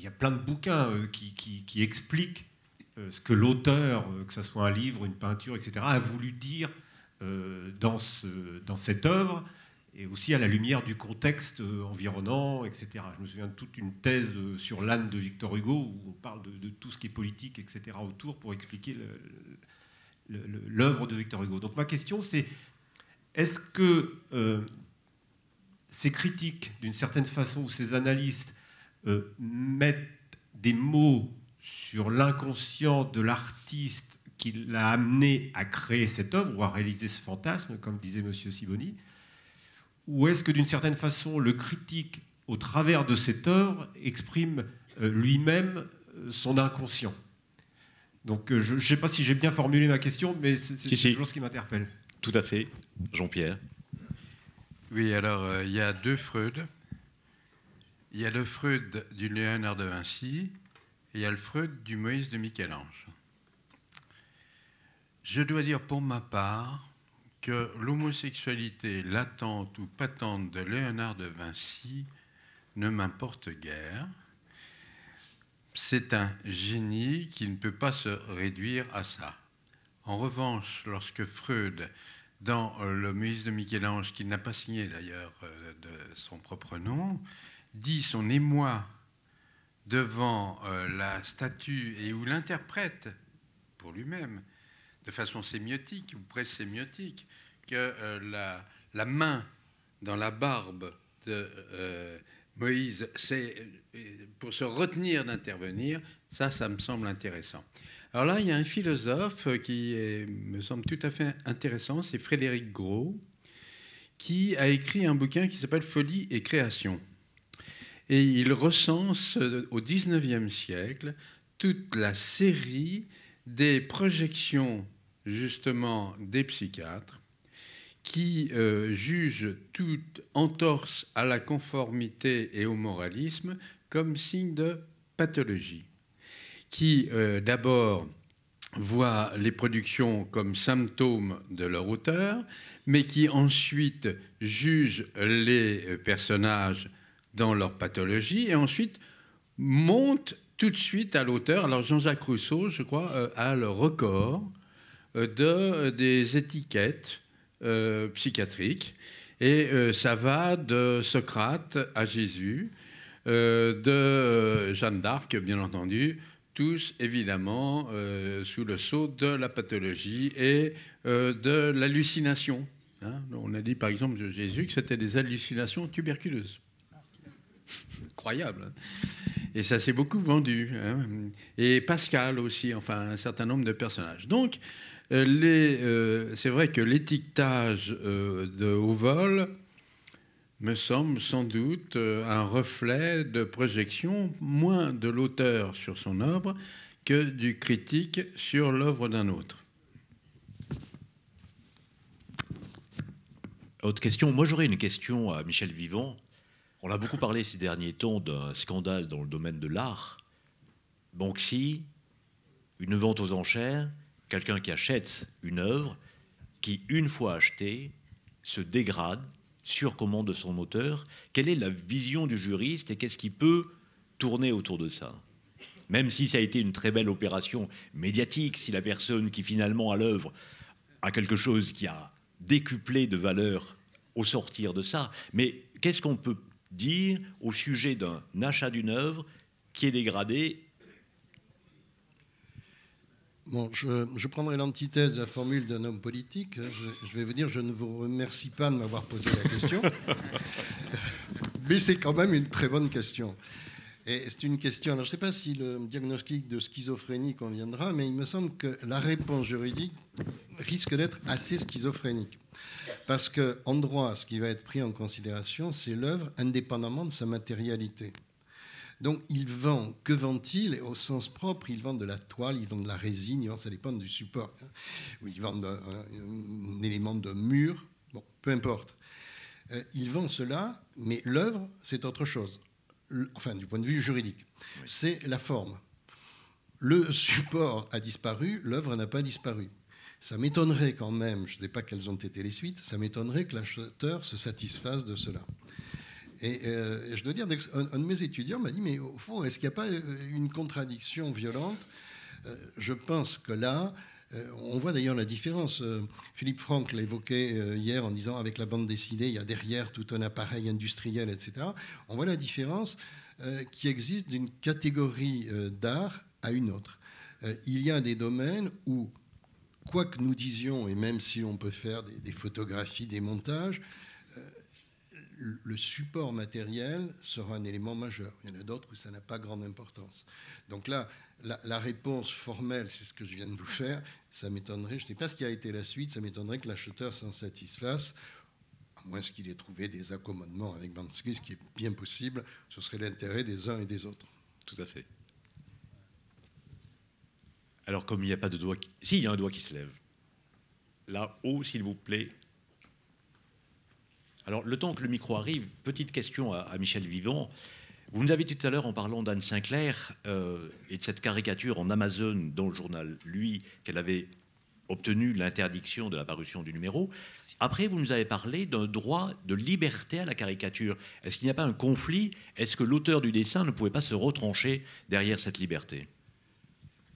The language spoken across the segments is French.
il y a plein de bouquins qui expliquent ce que l'auteur, que ce soit un livre, une peinture, etc., a voulu dire dans cette œuvre, et aussi à la lumière du contexte environnant, etc. Je me souviens de toute une thèse sur l'âne de Victor Hugo, où on parle de tout ce qui est politique, etc., autour, pour expliquer l'œuvre de Victor Hugo. Donc ma question, c'est, est-ce que ces critiques, d'une certaine façon, ou ces analystes mettent des mots sur l'inconscient de l'artiste qui l'a amené à créer cette œuvre, ou à réaliser ce fantasme, comme disait M. Sibony, ou est-ce que d'une certaine façon, le critique, au travers de cette œuvre, exprime lui-même son inconscient? Donc je ne sais pas si j'ai bien formulé ma question, mais c'est toujours ce qui m'interpelle. Tout à fait. Jean-Pierre. Oui, alors il y a deux Freud. Il y a le Freud du Léonard de Vinci et il y a le Freud du Moïse de Michel-Ange. Je dois dire pour ma part que l'homosexualité latente ou patente de Léonard de Vinci ne m'importe guère. C'est un génie qui ne peut pas se réduire à ça. En revanche, lorsque Freud, dans le Moïse de Michel-Ange, qu'il n'a pas signé d'ailleurs de son propre nom, dit son émoi devant la statue et où l'interprète pour lui-même, de façon sémiotique ou presque sémiotique, que la main dans la barbe de Moïse, c'est pour se retenir d'intervenir, ça me semble intéressant. Alors là, il y a un philosophe qui me semble tout à fait intéressant, c'est Frédéric Gros, qui a écrit un bouquin qui s'appelle Folie et création. Et il recense au XIXe siècle toute la série des projections, justement, des psychiatres qui jugent toute entorse à la conformité et au moralisme comme signe de pathologie, qui d'abord voient les productions comme symptômes de leur auteur, mais qui ensuite jugent les personnages dans leur pathologie, et ensuite montent tout de suite à l'auteur. Alors Jean-Jacques Rousseau, je crois, a le record des étiquettes psychiatriques, et ça va de Socrate à Jésus, de Jeanne d'Arc, bien entendu, tous évidemment sous le sceau de la pathologie et de l'hallucination. Hein, on a dit par exemple de Jésus que c'était des hallucinations tuberculeuses. Incroyable. Hein. Et ça s'est beaucoup vendu. Hein. Et Pascal aussi, enfin un certain nombre de personnages. Donc, c'est vrai que l'étiquetage de haut vol me semble sans doute un reflet de projection moins de l'auteur sur son œuvre que du critique sur l'œuvre d'un autre. Autre question. Moi, j'aurais une question à Michel Vivant. On a beaucoup parlé ces derniers temps d'un scandale dans le domaine de l'art. Banksy, une vente aux enchères, quelqu'un qui achète une œuvre qui, une fois achetée, se dégrade sur commande de son auteur. Quelle est la vision du juriste et qu'est-ce qui peut tourner autour de ça? Même si ça a été une très belle opération médiatique, si la personne qui finalement a l'œuvre a quelque chose qui a décuplé de valeur au sortir de ça. Mais qu'est-ce qu'on peut dire au sujet d'un achat d'une œuvre qui est dégradée? Bon, je prendrai l'antithèse de la formule d'un homme politique. Je vais vous dire, je ne vous remercie pas de m'avoir posé la question. Mais c'est quand même une très bonne question. Et c'est une question, alors je ne sais pas si le diagnostic de schizophrénie conviendra, mais il me semble que la réponse juridique risque d'être assez schizophrénique. Parce qu'en droit, ce qui va être pris en considération, c'est l'œuvre indépendamment de sa matérialité. Donc, il vend, que vend-il? Au sens propre, il vend de la toile, il vend de la résine, ça dépend du support. Ou il vend un élément de mur, bon, peu importe. Il vend cela, mais l'œuvre, c'est autre chose. Enfin, du point de vue juridique. Oui. C'est la forme. Le support a disparu, l'œuvre n'a pas disparu. Ça m'étonnerait quand même, je ne sais pas quelles ont été les suites, ça m'étonnerait que l'acheteur se satisfasse de cela. Et je dois dire, un de mes étudiants m'a dit, mais au fond, est-ce qu'il n'y a pas une contradiction violente? Je pense que là, on voit d'ailleurs la différence. Philippe Franck l'a évoqué hier en disant, avec la bande dessinée, il y a derrière tout un appareil industriel, etc. On voit la différence qui existe d'une catégorie d'art à une autre. Il y a des domaines où, quoi que nous disions, et même si on peut faire des photographies, des montages, le support matériel sera un élément majeur. Il y en a d'autres où ça n'a pas grande importance. Donc là, la réponse formelle, c'est ce que je viens de vous faire, ça m'étonnerait, je ne sais pas ce qui a été la suite, ça m'étonnerait que l'acheteur s'en satisfasse, à moins qu'il ait trouvé des accommodements avec Banksy, ce qui est bien possible, ce serait l'intérêt des uns et des autres. Tout à fait. Alors, comme il n'y a pas de doigt... Si, il y a un doigt qui se lève. Là-haut, s'il vous plaît. Alors, le temps que le micro arrive, petite question à Michel Vivant. Vous nous avez dit tout à l'heure, en parlant d'Anne Sinclair et de cette caricature en Amazon dans le journal, lui, qu'elle avait obtenu l'interdiction de la parution du numéro. Après, vous nous avez parlé d'un droit de liberté à la caricature. Est-ce qu'il n'y a pas un conflit? Est-ce que l'auteur du dessin ne pouvait pas se retrancher derrière cette liberté?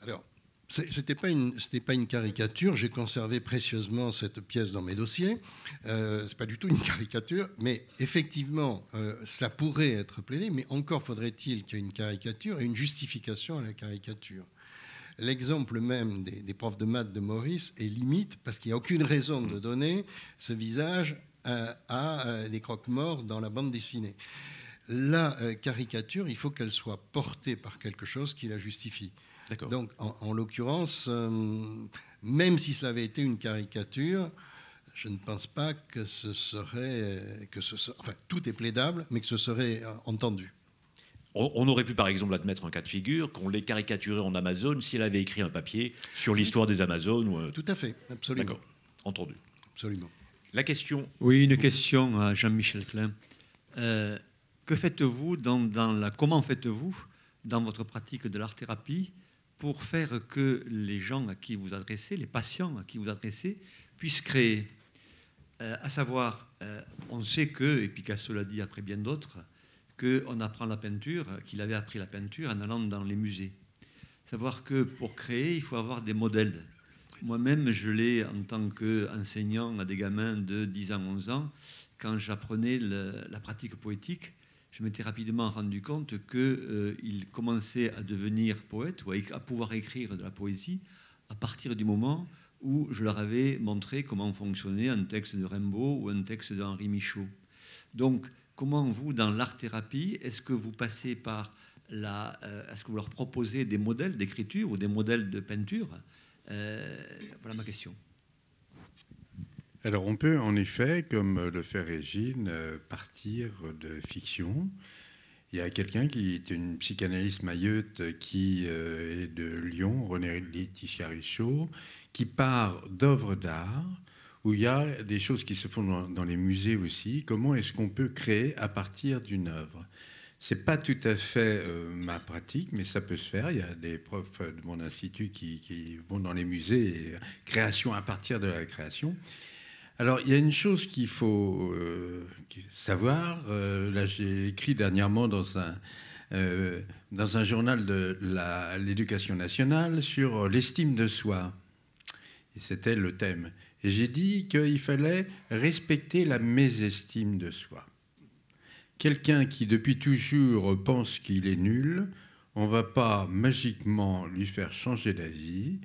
Alors, ce n'était pas une caricature. J'ai conservé précieusement cette pièce dans mes dossiers. Ce n'est pas du tout une caricature, mais effectivement, ça pourrait être plaidé, mais encore faudrait-il qu'il y ait une caricature et une justification à la caricature. L'exemple même des profs de maths de Maurice est limite, parce qu'il n'y a aucune raison de donner ce visage à des croque-morts dans la bande dessinée. La caricature, il faut qu'elle soit portée par quelque chose qui la justifie. D'accord. Donc, en l'occurrence, même si cela avait été une caricature, je ne pense pas que ce serait... enfin, tout est plaidable, mais que ce serait entendu. On aurait pu, par exemple, admettre un cas de figure qu'on l'ait caricaturé en Amazon si elle avait écrit un papier sur l'histoire des Amazones. Ou... Tout à fait, absolument. D'accord, entendu. Absolument. La question... Oui, une question à Jean-Michel Klein. Que faites-vous comment faites-vous dans votre pratique de l'art-thérapie pour faire que les gens à qui vous adressez, les patients à qui vous adressez, puissent créer? À savoir, on sait que, et Picasso l'a dit après bien d'autres, qu'on apprend la peinture, qu'il avait appris la peinture en allant dans les musées. Savoir que pour créer, il faut avoir des modèles. Moi-même, je l'ai en tant qu'enseignant à des gamins de 10 ans, 11 ans. Quand j'apprenais la pratique poétique, je m'étais rapidement rendu compte qu'ils commençaient à devenir poètes ou à pouvoir écrire de la poésie à partir du moment où je leur avais montré comment fonctionnait un texte de Rimbaud ou un texte d'Henri Michaud. Donc, comment vous, dans l'art-thérapie, est-ce que vous passez par est-ce que vous leur proposez des modèles d'écriture ou des modèles de peinture? Voilà ma question. Alors on peut en effet, comme le fait Régine, partir de fiction. Il y a quelqu'un qui est une psychanalyste mailleute qui est de Lyon, René Laetitia Richaud, qui part d'œuvres d'art où il y a des choses qui se font dans les musées aussi. Comment est-ce qu'on peut créer à partir d'une œuvre? Ce n'est pas tout à fait ma pratique, mais ça peut se faire. Il y a des profs de mon institut qui vont dans les musées, et création à partir de la création. Alors, il y a une chose qu'il faut savoir. Là, j'ai écrit dernièrement dans un journal de l'éducation nationale sur l'estime de soi. Et c'était le thème. Et j'ai dit qu'il fallait respecter la mésestime de soi. Quelqu'un qui, depuis toujours, pense qu'il est nul, on ne va pas magiquement lui faire changer d'avis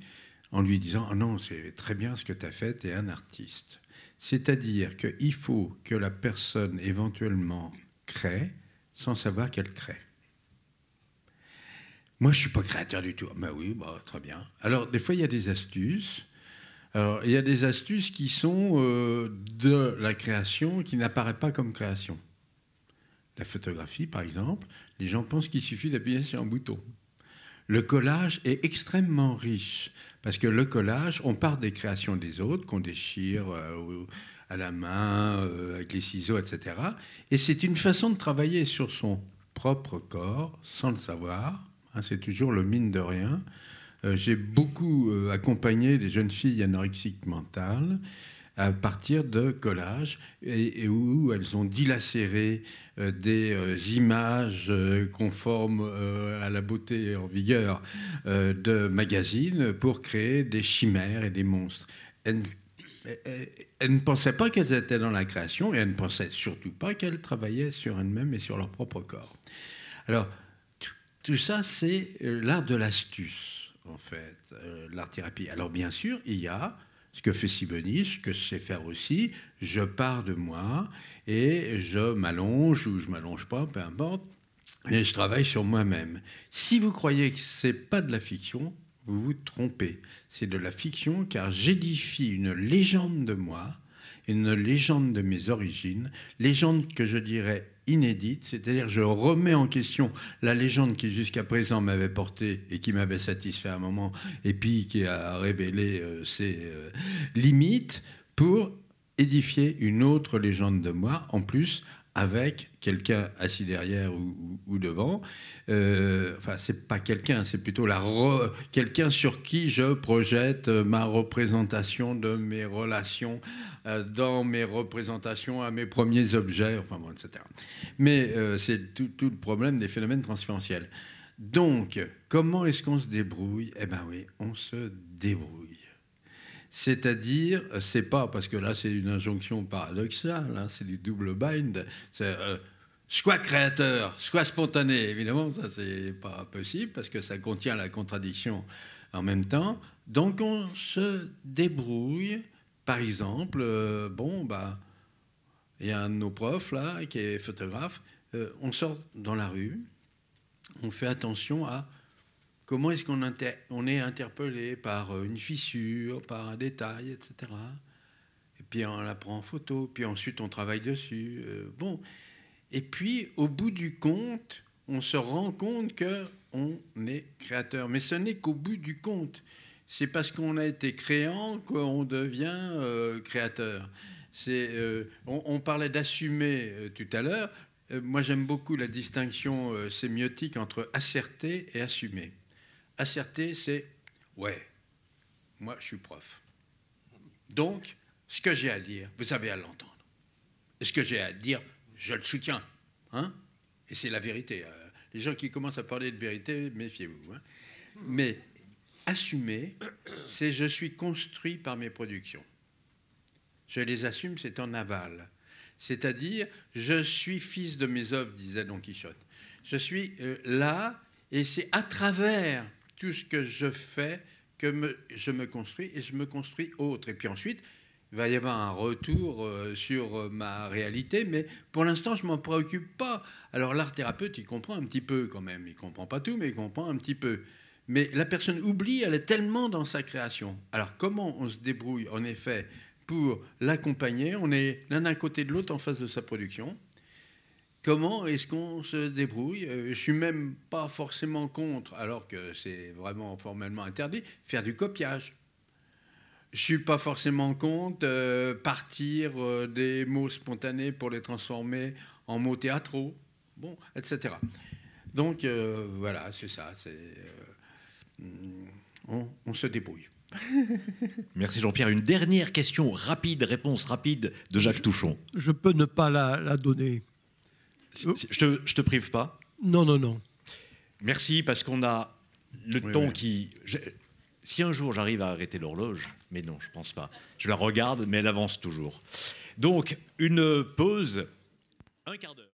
en lui disant « Ah non, c'est très bien ce que tu as fait, tu es un artiste ». C'est-à-dire qu'il faut que la personne éventuellement crée sans savoir qu'elle crée. Moi, je ne suis pas créateur du tout. Ben oui, très bien. Alors, des fois, il y a des astuces. Alors, il y a des astuces qui sont de la création qui n'apparaît pas comme création. La photographie, par exemple, les gens pensent qu'il suffit d'appuyer sur un bouton. Le collage est extrêmement riche, parce que le collage, on part des créations des autres, qu'on déchire à la main, avec les ciseaux, etc. Et c'est une façon de travailler sur son propre corps, sans le savoir. C'est toujours le mine de rien. J'ai beaucoup accompagné des jeunes filles anorexiques mentales à partir de collages et où elles ont dilacéré des images conformes à la beauté en vigueur de magazines pour créer des chimères et des monstres. Elles ne pensaient pas qu'elles étaient dans la création et elles ne pensaient surtout pas qu'elles travaillaient sur elles-mêmes et sur leur propre corps. Alors, tout ça, c'est l'art de l'astuce, en fait, l'art-thérapie. Alors, bien sûr, il y a ce que fait Sibony, ce que je sais faire aussi. Je pars de moi et je m'allonge ou je ne m'allonge pas, peu importe, et je travaille sur moi-même. Si vous croyez que ce n'est pas de la fiction, vous vous trompez. C'est de la fiction car j'édifie une légende de moi, une légende de mes origines, légende que je dirais inédite, c'est-à-dire je remets en question la légende qui jusqu'à présent m'avait porté et qui m'avait satisfait à un moment et puis qui a révélé ses limites pour édifier une autre légende de moi, en plus avec quelqu'un assis derrière ou devant. Enfin, c'est pas quelqu'un, c'est plutôt quelqu'un sur qui je projette ma représentation de mes relations dans mes représentations à mes premiers objets, enfin bon, etc. Mais c'est tout le problème des phénomènes transférentiels. Donc, comment est-ce qu'on se débrouille? Eh bien oui, on se débrouille. C'est-à-dire, c'est pas, parce que là c'est une injonction paradoxale, hein, c'est du double bind, c'est soit créateur, soit spontané. Évidemment, ça c'est pas possible parce que ça contient la contradiction en même temps. Donc on se débrouille. Par exemple, il y a un de nos profs là qui est photographe. On sort dans la rue, on fait attention à comment est-ce qu'on est interpellé par une fissure, par un détail, etc. Et puis on la prend en photo, puis ensuite on travaille dessus. Et puis au bout du compte, on se rend compte qu'on est créateur. Mais ce n'est qu'au bout du compte. C'est parce qu'on a été créant qu'on devient créateur. On parlait d'assumer tout à l'heure. Moi j'aime beaucoup la distinction sémiotique entre asserter et assumer. Asserter, c'est « ouais, moi, je suis prof. Donc, ce que j'ai à dire, vous avez à l'entendre. Et ce que j'ai à dire, je le soutiens. Hein? Et c'est la vérité. Les gens qui commencent à parler de vérité, méfiez-vous. Hein? Mais assumer, c'est « je suis construit par mes productions. Je les assume, c'est en aval. C'est-à-dire, je suis fils de mes œuvres, disait Don Quichotte. Je suis là, et c'est à travers tout ce que je fais que je me construis et je me construis autre. Et puis ensuite, il va y avoir un retour sur ma réalité, mais pour l'instant, je ne m'en préoccupe pas. Alors l'art-thérapeute, il comprend un petit peu quand même. Il ne comprend pas tout, mais il comprend un petit peu. Mais la personne oublie, elle est tellement dans sa création. Alors comment on se débrouille, en effet, pour l'accompagner? On est l'un à côté de l'autre en face de sa production. Comment est-ce qu'on se débrouille? Je ne suis même pas forcément contre, alors que c'est vraiment formellement interdit, faire du copiage. Je ne suis pas forcément contre partir des mots spontanés pour les transformer en mots théâtraux, etc. Donc voilà, c'est ça. On se débrouille. Merci Jean-Pierre. Une dernière question rapide, réponse rapide de Jacques Touchon. Je peux ne pas la donner. Je te prive pas? Non. Merci, parce qu'on a le temps qui... Si un jour j'arrive à arrêter l'horloge, mais non, je ne pense pas. Je la regarde, mais elle avance toujours. Donc, une pause, un quart d'heure.